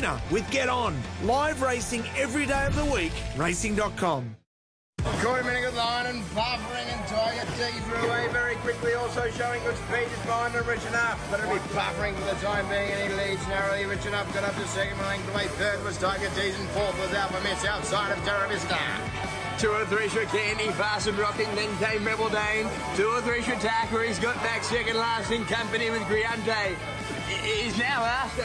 winner with Get On. Live racing every day of the week. Racing.com. Quarter minute good line and buffering and Tiger T through away very quickly, also showing good speed is behind and Rich Enough, but it'll be buffering for the time being and he leads narrowly. Rich Enough got up to second, length away third was Tiger T's and fourth was Alpha Miss outside of Terra Vista. 2 or 3 Shakani, fast and rocking, then came Rebel Dane. 2 or 3 Chautauqua, he's got back second last in company with Griante. He's now after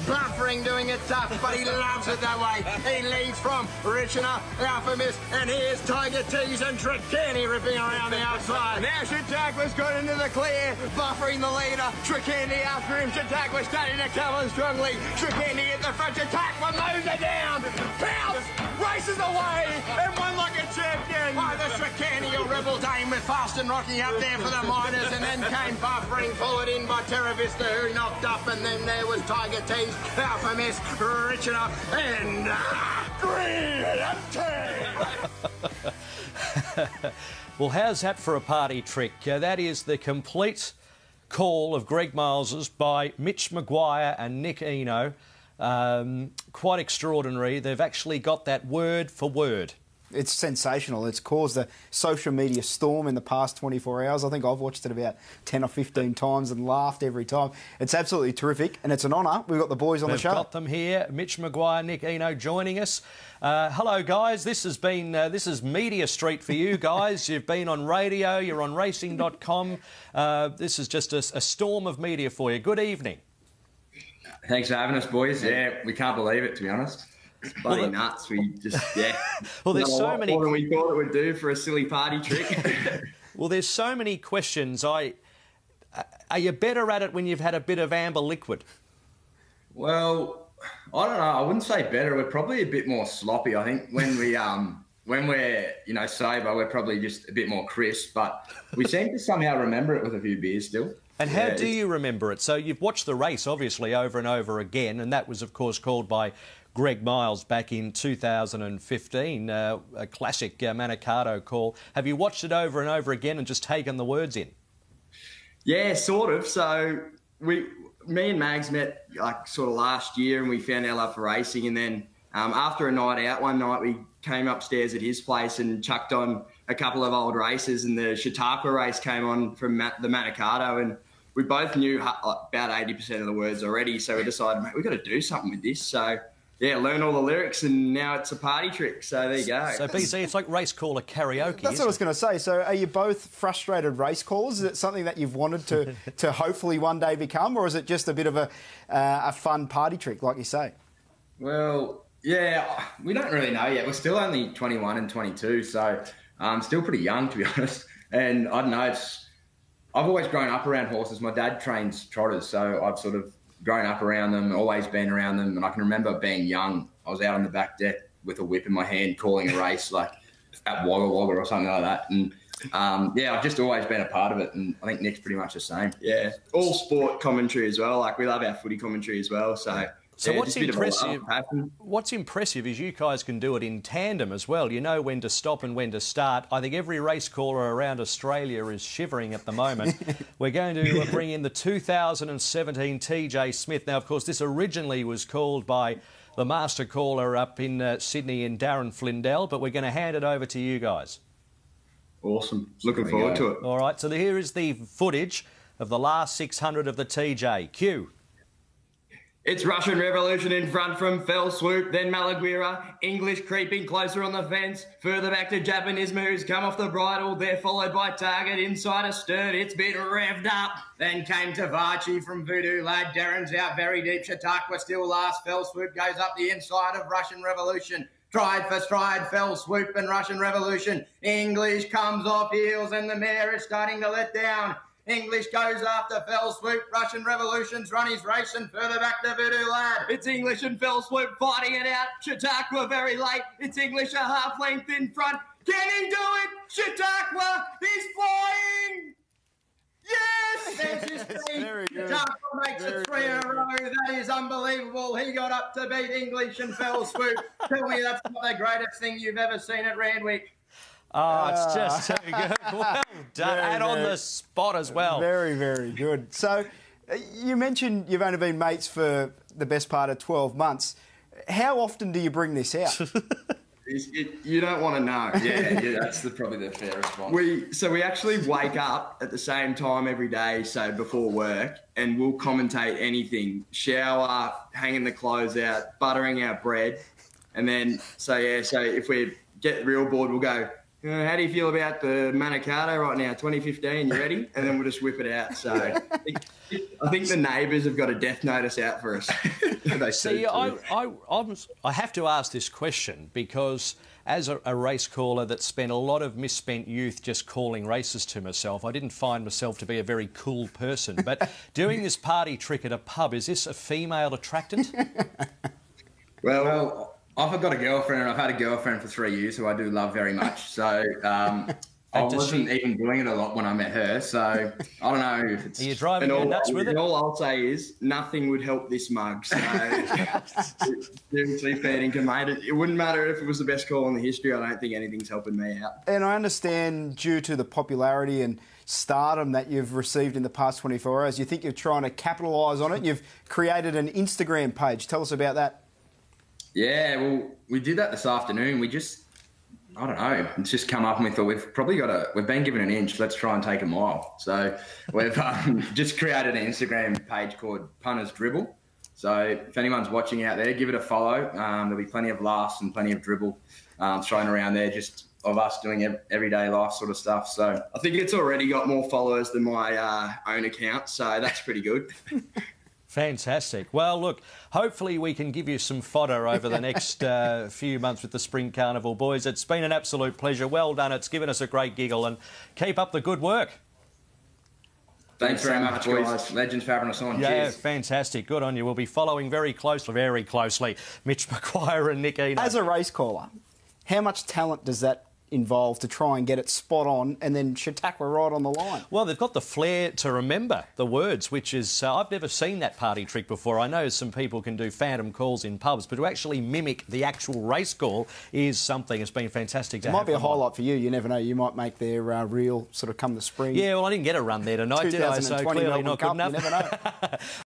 buffering, doing it tough, but he loves it that way. He leads from Rich Enough, Alpha Miss, and here's Tiger Tees and Tricani ripping around the outside. Now Chautauqua's got into the clear, buffering the leader. Tricani after him, Chautauqua starting to come on strongly. Tricani at the front, Chautauqua mows it down, pounce, races away, and won like a champion. By the Tricani, a Rebel Dane with fast and rocking up there for the miners, and then came buffering, followed in by Terra Vista, who knocked up, and then there was Tiger Tees, Alpha Miss, Rich Enough, and Griante. Well, how's that for a party trick? That is the complete call of Greg Miles's by Mitch Maguire and Nick Eno. Quite extraordinary. They've actually got that word for word. It's sensational. It's caused a social media storm in the past 24 hours. I think I've watched it about 10 or 15 times and laughed every time. It's absolutely terrific, and it's an honour. We've got the boys on the show. We've got them here. Mitch Maguire, Nick Eno joining us. Hello, guys. This has been this is Media Street for you guys. You've been on radio. You're on racing.com. This is just a storm of media for you. Good evening. Thanks for having us, boys. Yeah, we can't believe it, to be honest. It's bloody nuts. We just, yeah. Well, there's so many more than we thought it would do for a silly party trick. Well, there's so many questions. Are you better at it when you've had a bit of amber liquid? Well, I don't know. I wouldn't say better. We're probably a bit more sloppy. I think when we're sober, we're probably just a bit more crisp. But we seem to somehow remember it with a few beers still. And how do you remember it? So you've watched the race, obviously, over and over again, and that was, of course, called by Greg Miles back in 2015, a classic Manicato call. Have you watched it over and over again and just taken the words in? Yeah, sort of. So me and Mags met like sort of last year, and we found our love for racing. And then after a night out one night, we came upstairs at his place and chucked on a couple of old races, and the Chautauqua race came on from the Manicato, and we both knew about 80% of the words already. So we decided, mate, we've got to do something with this. So yeah, learn all the lyrics, and now it's a party trick. So there you go. So, BC, it's like race caller karaoke. That's what I was going to say. So are you both frustrated race callers? Is it something that you've wanted to hopefully one day become, or is it just a bit of a fun party trick, like you say? Well, yeah, we don't really know yet. We're still only 21 and 22, so I'm still pretty young, to be honest. And I don't know, I've always grown up around horses. My dad trains trotters, so I've sort of grown up around them, always been around them. And I can remember being young, I was out on the back deck with a whip in my hand calling a race like at Wagga Wagga or something like that. And yeah, I've just always been a part of it, and I think Nick's pretty much the same. Yeah, all sport commentary as well. Like, we love our footy commentary as well, so... So yeah, what's impressive is you guys can do it in tandem as well. You know when to stop and when to start. I think every race caller around Australia is shivering at the moment. We're going to bring in the 2017 TJ Smith. Now, of course, this originally was called by the master caller up in Sydney in Darren Flindell, but we're going to hand it over to you guys. Awesome. Looking forward to it. All right, so here is the footage of the last 600 of the TJ. Cue. It's Russian Revolution in front from Fell Swoop, then Malaguira. English creeping closer on the fence. Further back to Japanismo, who's come off the bridle. They're followed by Target inside a stern. It's been revved up. Then came Tavachi from Voodoo Lad. Darren's out very deep. Chautauqua still last. Fell Swoop goes up the inside of Russian Revolution. Stride for stride, Fell Swoop and Russian Revolution. English comes off heels and the mare is starting to let down. English goes after Fell Swoop. Russian Revolution's run his race, and further back to Voodoo Lad. It's English and Fell Swoop fighting it out. Chautauqua very late. It's English a half length in front. Can he do it? Chautauqua is flying. Yes! There's his speed. Chautauqua makes it 3 in a row. That is unbelievable. He got up to beat English and Fell Swoop. Tell me that's not the greatest thing you've ever seen at Randwick. Oh, it's just too good. Well done. And on the spot as well. Very, very good. So, you mentioned you've only been mates for the best part of 12 months. How often do you bring this out? You don't want to know. Yeah, that's probably the fair response. We actually wake up at the same time every day, so before work, and we'll commentate anything. Shower, hanging the clothes out, buttering our bread. And then, so if we get real bored, we'll go, how do you feel about the Manicato right now, 2015, you ready? And then we'll just whip it out. So I think the neighbours have got a death notice out for us. See, I have to ask this question because as a race caller that spent a lot of misspent youth just calling races to myself, I didn't find myself to be a very cool person. But doing this party trick at a pub, is this a female attractant? Well, I've got a girlfriend, and I've had a girlfriend for 3 years who I do love very much. So I wasn't even doing it a lot when I met her. So I don't know if it's... Are you driving her nuts with it? All I'll say is nothing would help this mug. So seriously, fair dinkum, mate. It wouldn't matter if it was the best call in the history. I don't think anything's helping me out. And I understand due to the popularity and stardom that you've received in the past 24 hours, you think you're trying to capitalise on it. You've created an Instagram page. Tell us about that. Yeah, well, we did that this afternoon. We just, I don't know, it's just come up and we thought we've been given an inch, let's try and take a mile. So we've just created an Instagram page called Punters Dribble. So if anyone's watching out there, give it a follow. There'll be plenty of laughs and plenty of dribble thrown around there, just of us doing everyday life sort of stuff. So I think it's already got more followers than my own account, so that's pretty good. Fantastic. Well, look, hopefully we can give you some fodder over the next few months with the Spring Carnival, boys. It's been an absolute pleasure. Well done. It's given us a great giggle, and keep up the good work. Thanks very much, boys. Legends for having us on. Yeah, cheers. Fantastic. Good on you. We'll be following very closely, Mitch McGuire and Nick Eno. As a race caller, how much talent does that involve to try and get it spot on and then Chautauqua right on the line? Well, they've got the flair to remember the words, which is... I've never seen that party trick before. I know some people can do phantom calls in pubs, but to actually mimic the actual race call is something. It's been fantastic to have. It might be a highlight for you. You never know. You might make their reel sort of come the spring. Yeah, well, I didn't get a run there tonight, did I? So clearly not good enough. You never know.